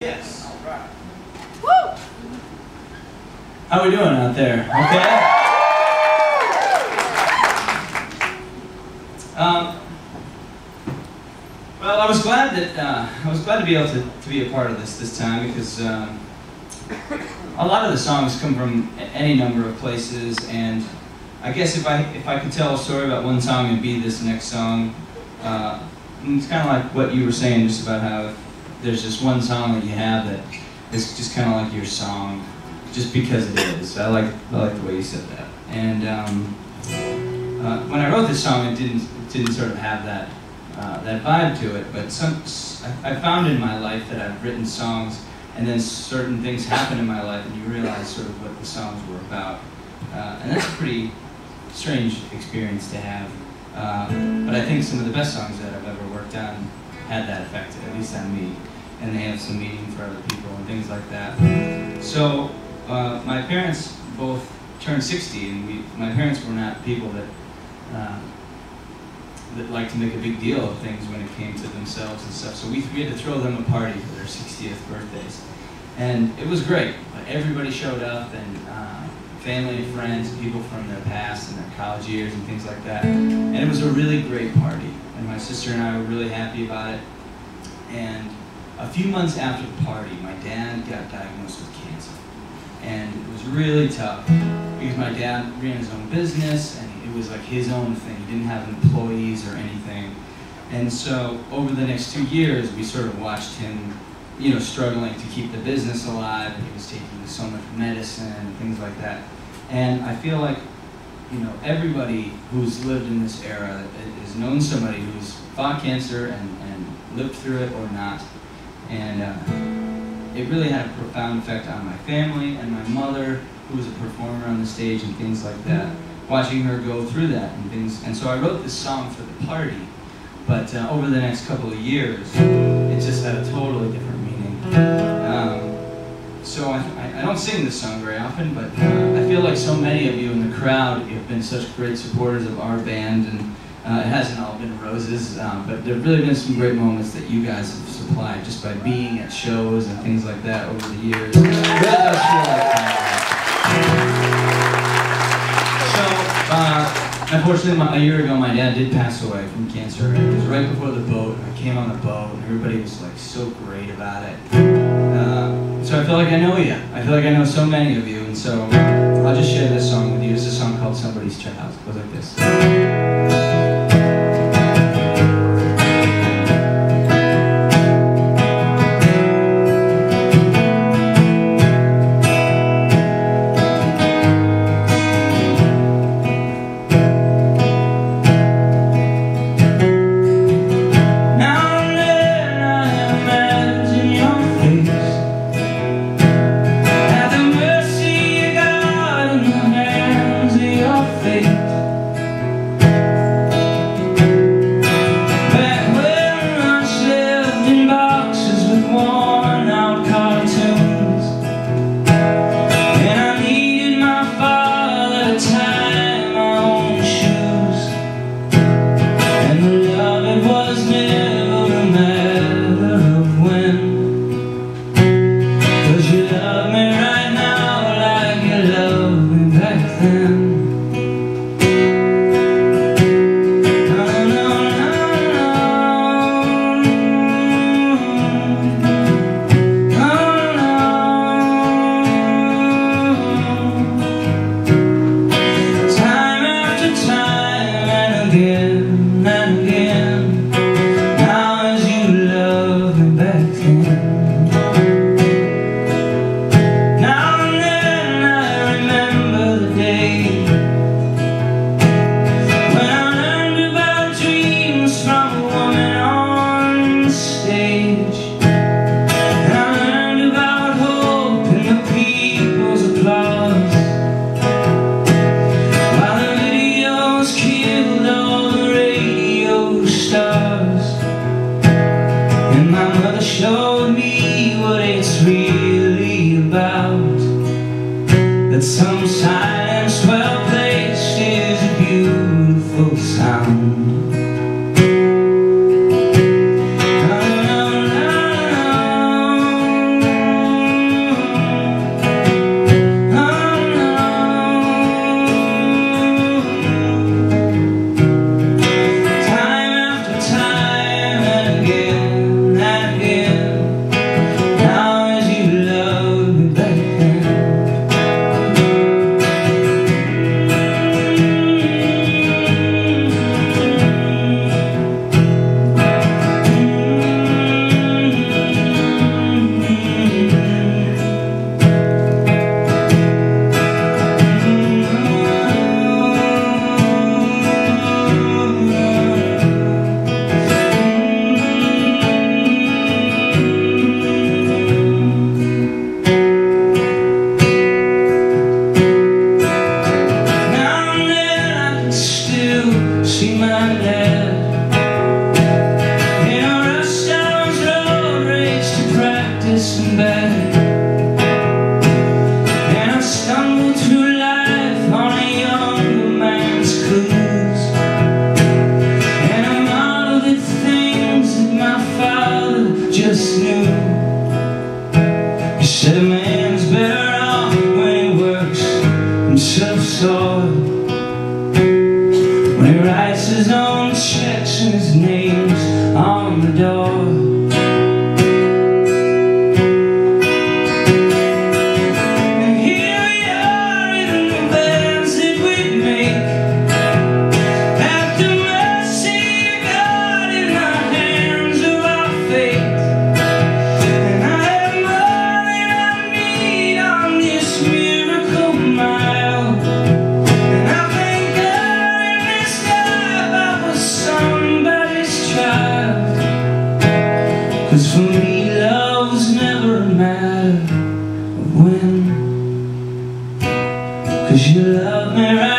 Yes. All right. Woo! How we doing out there? Okay. Well, I was glad to be able to be a part of this time because a lot of the songs come from any number of places, and I guess if I could tell a story about one song, it'd be this next song. It's kind of like what you were saying, just about how there's just one song that you have that is just kind of like your song, just because it is. I like the way you said that. And when I wrote this song, it didn't sort of have that vibe to it. But I found in my life that I've written songs, and then certain things happen in my life, and you realize sort of what the songs were about. And that's a pretty strange experience to have. But I think some of the best songs that I've ever worked on had that effect, at least on me. And they have some meaning for other people and things like that. So my parents both turned 60, and my parents were not people that liked to make a big deal of things when it came to themselves and stuff. So we had to throw them a party for their 60th birthdays. And it was great. Everybody showed up, and family and friends, people from their past and their college years and things like that. And it was a really great party. And my sister and I were really happy about it. And a few months after the party, my dad got diagnosed with cancer. And it was really tough because my dad ran his own business, and it was like his own thing. He didn't have employees or anything. And so over the next 2 years, we sort of watched him, struggling to keep the business alive. He was taking so much medicine and things like that. And I feel like, everybody who's lived in this era has known somebody who's fought cancer and lived through it or not. And it really had a profound effect on my family and my mother, who was a performer on the stage and things like that, watching her go through that and things. And so I wrote this song for the party, but over the next couple of years, it just had a totally different meaning. So I don't sing this song very often, but I feel like so many of you in the crowd have been such great supporters of our band, and it hasn't all been roses, but there have really been some great moments that you guys have supplied just by being at shows and things like that over the years. It really does feel like that. So, unfortunately, a year ago, my dad did pass away from cancer. It was right before the boat, and I came on the boat, and everybody was like so great about it. So I feel like I know you. I feel like I know so many of you, and so I'll just share this song with you. It's a song called Somebody's Child. It goes like this. Showed me what it's really about, that some silence well placed is a beautiful sound. Said a man's better off when he works himself sore, when he writes his own checks and his name's on the door. And here we are in the bands that we make, at the mercy of God, in the hands of our fate. And I have more than I need on this miracle mile, and I thank God in this life I was somebody's child. 'Cause for me love's never a matter of when, 'cause you love me right